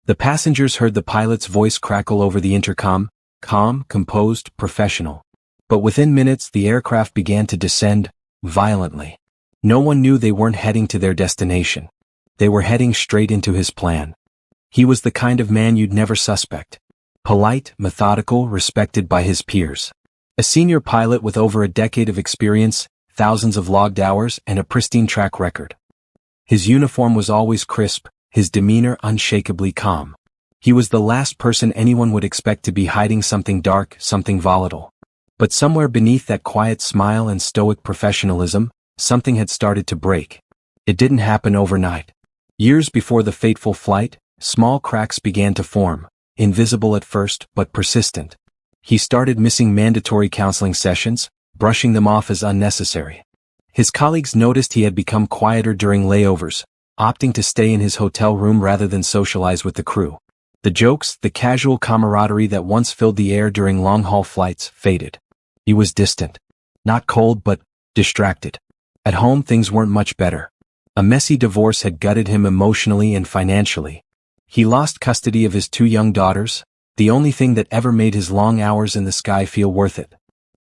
The passengers heard the pilot's voice crackle over the intercom, calm, composed, professional. But within minutes the aircraft began to descend, violently. No one knew they weren't heading to their destination. They were heading straight into his plan. He was the kind of man you'd never suspect. Polite, methodical, respected by his peers. A senior pilot with over a decade of experience, thousands of logged hours, and a pristine track record. His uniform was always crisp, his demeanor unshakably calm. He was the last person anyone would expect to be hiding something dark, something volatile. But somewhere beneath that quiet smile and stoic professionalism, something had started to break. It didn't happen overnight. Years before the fateful flight, small cracks began to form, invisible at first but persistent. He started missing mandatory counseling sessions, brushing them off as unnecessary. His colleagues noticed he had become quieter during layovers, opting to stay in his hotel room rather than socialize with the crew. The jokes, the casual camaraderie that once filled the air during long-haul flights, faded. He was distant. Not cold but distracted. At home things weren't much better. A messy divorce had gutted him emotionally and financially. He lost custody of his 2 young daughters, the only thing that ever made his long hours in the sky feel worth it.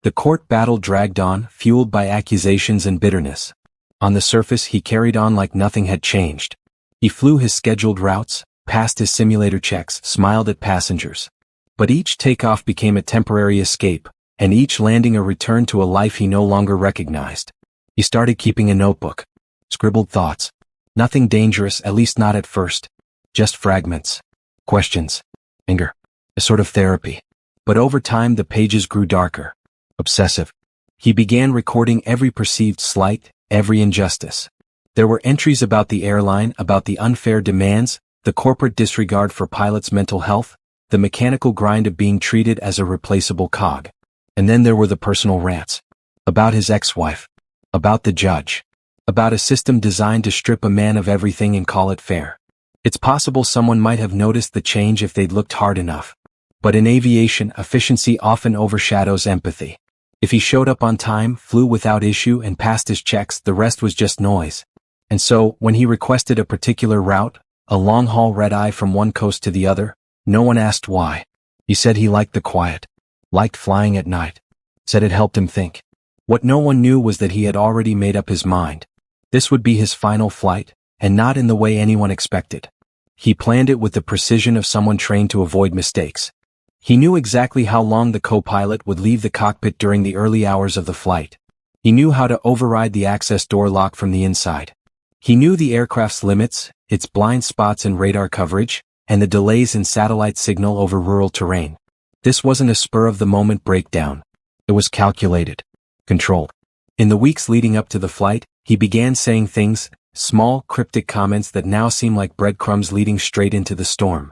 The court battle dragged on, fueled by accusations and bitterness. On the surface he carried on like nothing had changed. He flew his scheduled routes, passed his simulator checks, smiled at passengers. But each takeoff became a temporary escape, and each landing a return to a life he no longer recognized. He started keeping a notebook. Scribbled thoughts. Nothing dangerous, at least not at first. Just fragments. Questions. Anger. A sort of therapy. But over time the pages grew darker. Obsessive. He began recording every perceived slight, every injustice. There were entries about the airline, about the unfair demands, the corporate disregard for pilots' mental health, the mechanical grind of being treated as a replaceable cog. And then there were the personal rants. About his ex-wife. About the judge. About a system designed to strip a man of everything and call it fair. It's possible someone might have noticed the change if they'd looked hard enough. But in aviation, efficiency often overshadows empathy. If he showed up on time, flew without issue, and passed his checks, the rest was just noise. And so, when he requested a particular route, a long-haul red-eye from one coast to the other, no one asked why. He said he liked the quiet. Liked flying at night. Said it helped him think. What no one knew was that he had already made up his mind. This would be his final flight, and not in the way anyone expected. He planned it with the precision of someone trained to avoid mistakes. He knew exactly how long the co-pilot would leave the cockpit during the early hours of the flight. He knew how to override the access door lock from the inside. He knew the aircraft's limits, its blind spots in radar coverage, and the delays in satellite signal over rural terrain. This wasn't a spur-of-the-moment breakdown. It was calculated. Controlled. In the weeks leading up to the flight, he began saying things, small, cryptic comments that now seem like breadcrumbs leading straight into the storm.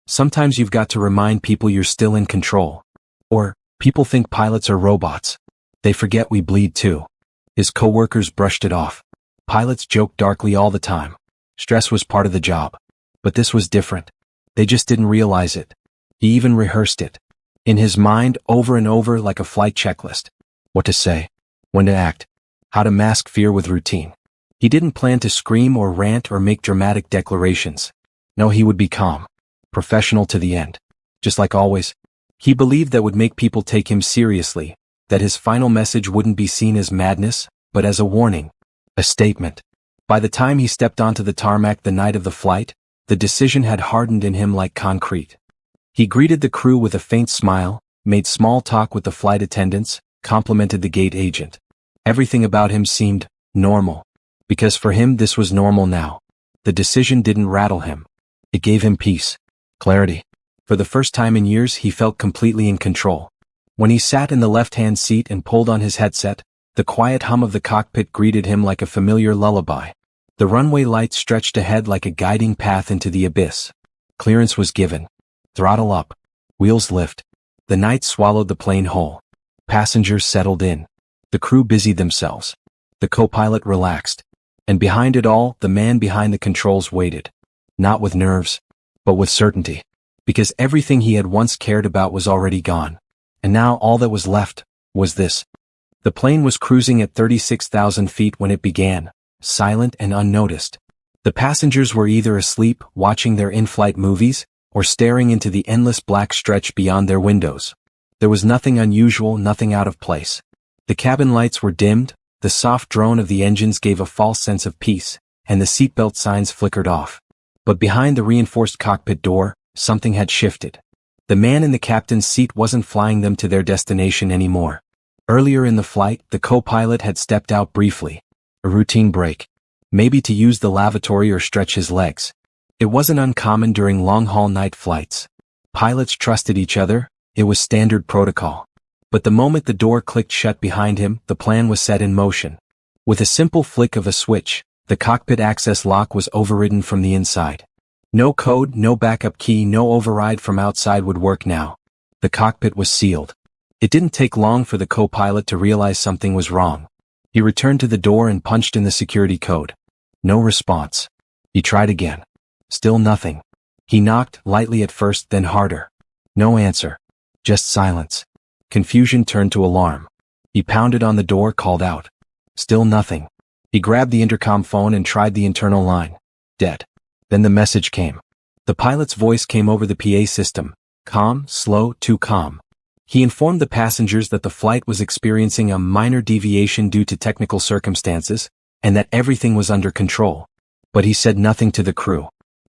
Sometimes you've got to remind people you're still in control. Or, people think pilots are robots. They forget we bleed too. His coworkers brushed it off. Pilots joked darkly all the time. Stress was part of the job. But this was different. They just didn't realize it. He even rehearsed it. In his mind, over and over like a flight checklist. What to say. When to act. How to mask fear with routine. He didn't plan to scream or rant or make dramatic declarations. No, he would be calm. Professional to the end. Just like always. He believed that would make people take him seriously, that his final message wouldn't be seen as madness, but as a warning. A statement. By the time he stepped onto the tarmac the night of the flight, the decision had hardened in him like concrete. He greeted the crew with a faint smile, made small talk with the flight attendants, complimented the gate agent. Everything about him seemed normal. Because for him this was normal now. The decision didn't rattle him. It gave him peace. Clarity. For the first time in years he felt completely in control. When he sat in the left-hand seat and pulled on his headset, the quiet hum of the cockpit greeted him like a familiar lullaby. The runway lights stretched ahead like a guiding path into the abyss. Clearance was given. Throttle up. Wheels lift. The night swallowed the plane whole. Passengers settled in. The crew busied themselves. The co-pilot relaxed. And behind it all, the man behind the controls waited. Not with nerves, but with certainty. Because everything he had once cared about was already gone. And now all that was left was this. The plane was cruising at 36,000 feet when it began, silent and unnoticed. The passengers were either asleep, watching their in-flight movies, or staring into the endless black stretch beyond their windows. There was nothing unusual, nothing out of place. The cabin lights were dimmed, the soft drone of the engines gave a false sense of peace, and the seatbelt signs flickered off. But behind the reinforced cockpit door, something had shifted. The man in the captain's seat wasn't flying them to their destination anymore. Earlier in the flight, the co-pilot had stepped out briefly. A routine break. Maybe to use the lavatory or stretch his legs. It wasn't uncommon during long-haul night flights. Pilots trusted each other, it was standard protocol. But the moment the door clicked shut behind him, the plan was set in motion. With a simple flick of a switch, the cockpit access lock was overridden from the inside. No code, no backup key, no override from outside would work now. The cockpit was sealed. It didn't take long for the co-pilot to realize something was wrong. He returned to the door and punched in the security code. No response. He tried again. Still nothing. He knocked, lightly at first, then harder. No answer. Just silence. Confusion turned to alarm. He pounded on the door, called out. Still nothing. He grabbed the intercom phone and tried the internal line. Dead. Then the message came. The pilot's voice came over the PA system. Calm, slow, too calm. He informed the passengers that the flight was experiencing a minor deviation due to technical circumstances, and that everything was under control. But he said nothing to the crew.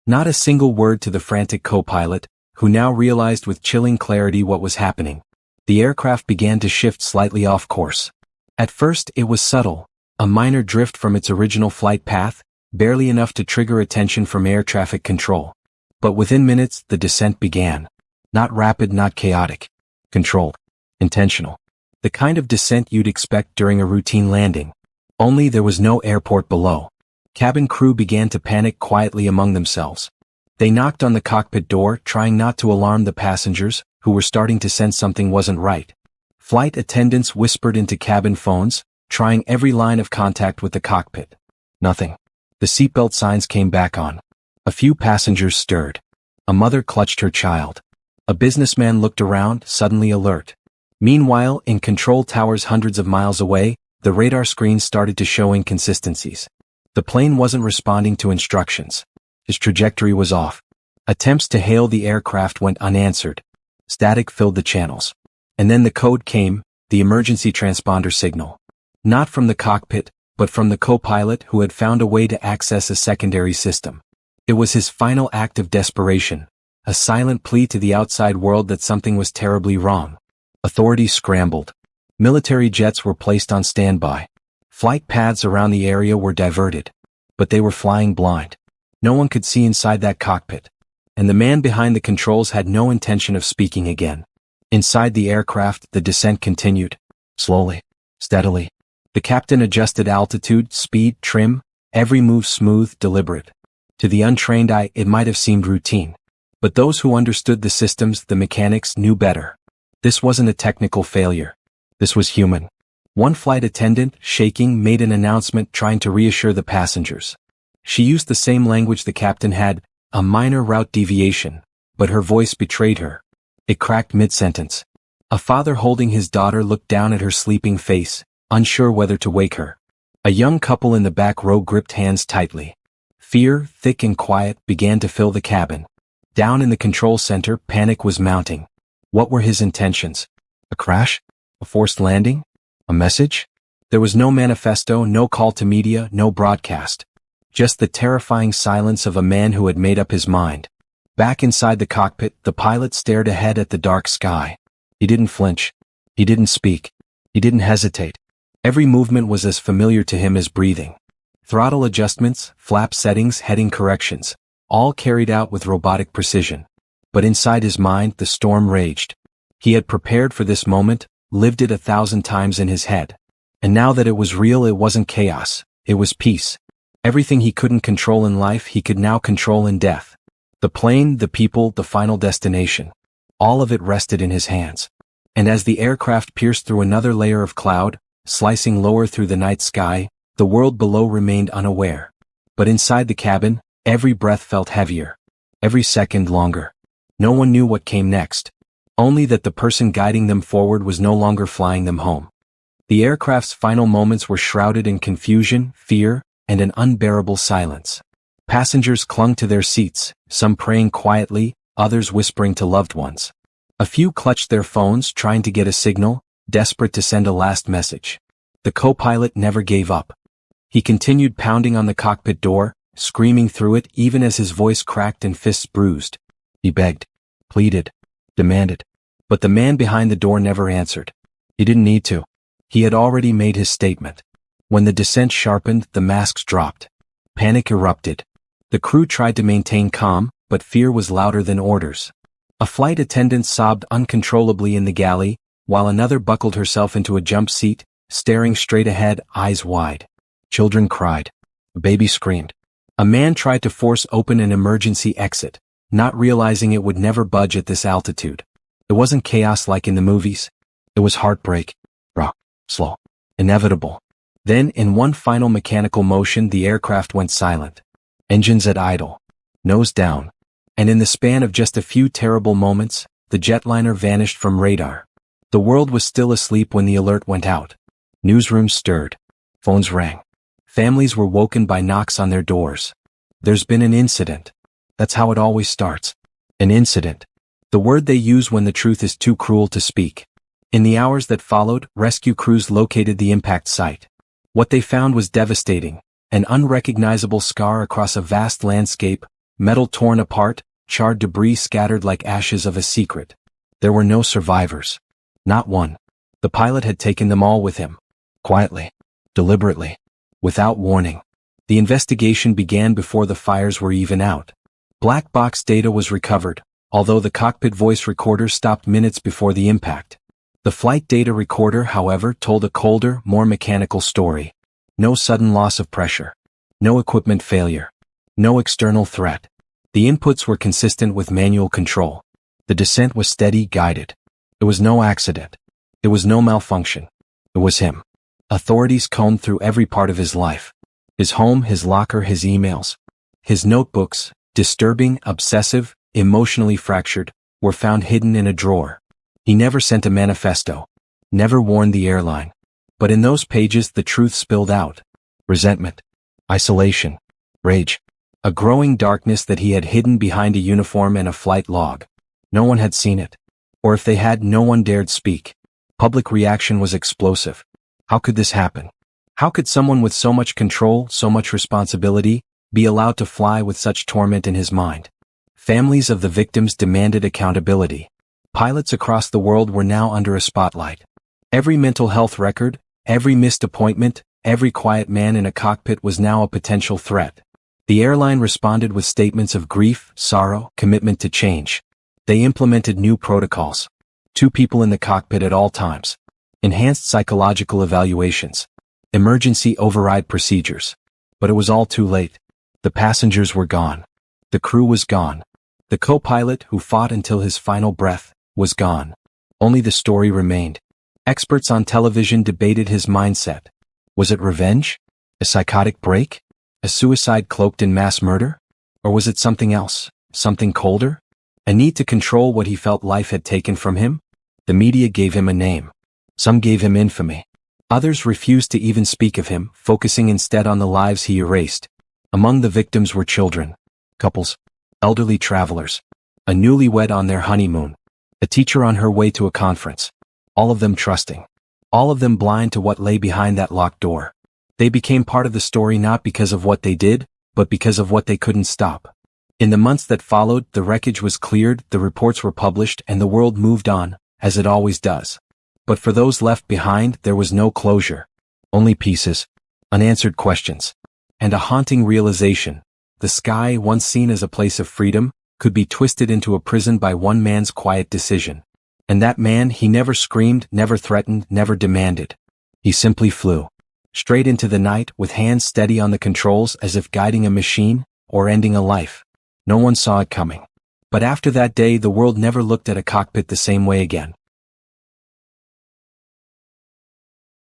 Not a single word to the frantic co-pilot, who now realized with chilling clarity what was happening. The aircraft began to shift slightly off course. At first, it was subtle, a minor drift from its original flight path, barely enough to trigger attention from air traffic control. But within minutes, the descent began. Not rapid, not chaotic. Controlled. Intentional. The kind of descent you'd expect during a routine landing. Only there was no airport below. Cabin crew began to panic quietly among themselves. They knocked on the cockpit door, trying not to alarm the passengers, who were starting to sense something wasn't right. Flight attendants whispered into cabin phones, trying every line of contact with the cockpit. Nothing. The seatbelt signs came back on. A few passengers stirred. A mother clutched her child. A businessman looked around, suddenly alert. Meanwhile, in control towers hundreds of miles away, the radar screens started to show inconsistencies. The plane wasn't responding to instructions. His trajectory was off. Attempts to hail the aircraft went unanswered. Static filled the channels. And then the code came, the emergency transponder signal. Not from the cockpit, but from the co-pilot who had found a way to access a secondary system. It was his final act of desperation, a silent plea to the outside world that something was terribly wrong. Authorities scrambled. Military jets were placed on standby. Flight paths around the area were diverted. But they were flying blind. No one could see inside that cockpit. And the man behind the controls had no intention of speaking again. Inside the aircraft, the descent continued. Slowly. Steadily. The captain adjusted altitude, speed, trim, every move smooth, deliberate. To the untrained eye, it might have seemed routine. But those who understood the systems, the mechanics, knew better. This wasn't a technical failure. This was human. One flight attendant, shaking, made an announcement trying to reassure the passengers. She used the same language the captain had, a minor route deviation, but her voice betrayed her. It cracked mid-sentence. A father holding his daughter looked down at her sleeping face, unsure whether to wake her. A young couple in the back row gripped hands tightly. Fear, thick and quiet, began to fill the cabin. Down in the control center, panic was mounting. What were his intentions? A crash? A forced landing? A message? There was no manifesto, no call to media, no broadcast. Just the terrifying silence of a man who had made up his mind. Back inside the cockpit, the pilot stared ahead at the dark sky. He didn't flinch. He didn't speak. He didn't hesitate. Every movement was as familiar to him as breathing. Throttle adjustments, flap settings, heading corrections, all carried out with robotic precision. But inside his mind, the storm raged. He had prepared for this moment, lived it 1,000 times in his head. And now that it was real, it wasn't chaos, it was peace. Everything he couldn't control in life, he could now control in death. The plane, the people, the final destination. All of it rested in his hands. And as the aircraft pierced through another layer of cloud, slicing lower through the night sky, the world below remained unaware. But inside the cabin, every breath felt heavier. Every second longer. No one knew what came next. Only that the person guiding them forward was no longer flying them home. The aircraft's final moments were shrouded in confusion, fear, and an unbearable silence. Passengers clung to their seats, some praying quietly, others whispering to loved ones. A few clutched their phones trying to get a signal, desperate to send a last message. The co-pilot never gave up. He continued pounding on the cockpit door, screaming through it even as his voice cracked and fists bruised. He begged, pleaded, demanded. But the man behind the door never answered. He didn't need to. He had already made his statement. When the descent sharpened, the masks dropped. Panic erupted. The crew tried to maintain calm, but fear was louder than orders. A flight attendant sobbed uncontrollably in the galley, while another buckled herself into a jump seat, staring straight ahead, eyes wide. Children cried. A baby screamed. A man tried to force open an emergency exit, not realizing it would never budge at this altitude. It wasn't chaos like in the movies. It was heartbreak. Raw, slow, inevitable. Then, in one final mechanical motion, the aircraft went silent. Engines at idle. Nose down. And in the span of just a few terrible moments, the jetliner vanished from radar. The world was still asleep when the alert went out. Newsrooms stirred. Phones rang. Families were woken by knocks on their doors. There's been an incident. That's how it always starts. An incident. The word they use when the truth is too cruel to speak. In the hours that followed, rescue crews located the impact site. What they found was devastating. An unrecognizable scar across a vast landscape, metal torn apart, charred debris scattered like ashes of a secret. There were no survivors. Not one. The pilot had taken them all with him. Quietly. Deliberately. Without warning. The investigation began before the fires were even out. Black box data was recovered, although the cockpit voice recorder stopped minutes before the impact. The flight data recorder, however, told a colder, more mechanical story. No sudden loss of pressure. No equipment failure. No external threat. The inputs were consistent with manual control. The descent was steady, guided. It was no accident. It was no malfunction. It was him. Authorities combed through every part of his life. His home, his locker, his emails. His notebooks, disturbing, obsessive, emotionally fractured, were found hidden in a drawer. He never sent a manifesto. Never warned the airline. But in those pages the truth spilled out. Resentment. Isolation. Rage. A growing darkness that he had hidden behind a uniform and a flight log. No one had seen it. Or if they had, no one dared speak. Public reaction was explosive. How could this happen? How could someone with so much control, so much responsibility, be allowed to fly with such torment in his mind? Families of the victims demanded accountability. Pilots across the world were now under a spotlight. Every mental health record, every missed appointment, every quiet man in a cockpit was now a potential threat. The airline responded with statements of grief, sorrow, commitment to change. They implemented new protocols. 2 people in the cockpit at all times. Enhanced psychological evaluations. Emergency override procedures. But it was all too late. The passengers were gone. The crew was gone. The co-pilot, who fought until his final breath, was gone. Only the story remained. Experts on television debated his mindset. Was it revenge? A psychotic break? A suicide cloaked in mass murder? Or was it something else? Something colder? A need to control what he felt life had taken from him? The media gave him a name. Some gave him infamy. Others refused to even speak of him, focusing instead on the lives he erased. Among the victims were children, couples, elderly travelers, a newlywed on their honeymoon, a teacher on her way to a conference. All of them trusting. All of them blind to what lay behind that locked door. They became part of the story not because of what they did, but because of what they couldn't stop. In the months that followed, the wreckage was cleared, the reports were published, and the world moved on, as it always does. But for those left behind, there was no closure. Only pieces, unanswered questions, and a haunting realization. The sky, once seen as a place of freedom, could be twisted into a prison by one man's quiet decision. And that man, he never screamed, never threatened, never demanded. He simply flew. Straight into the night, with hands steady on the controls as if guiding a machine, or ending a life. No one saw it coming. But after that day, the world never looked at a cockpit the same way again.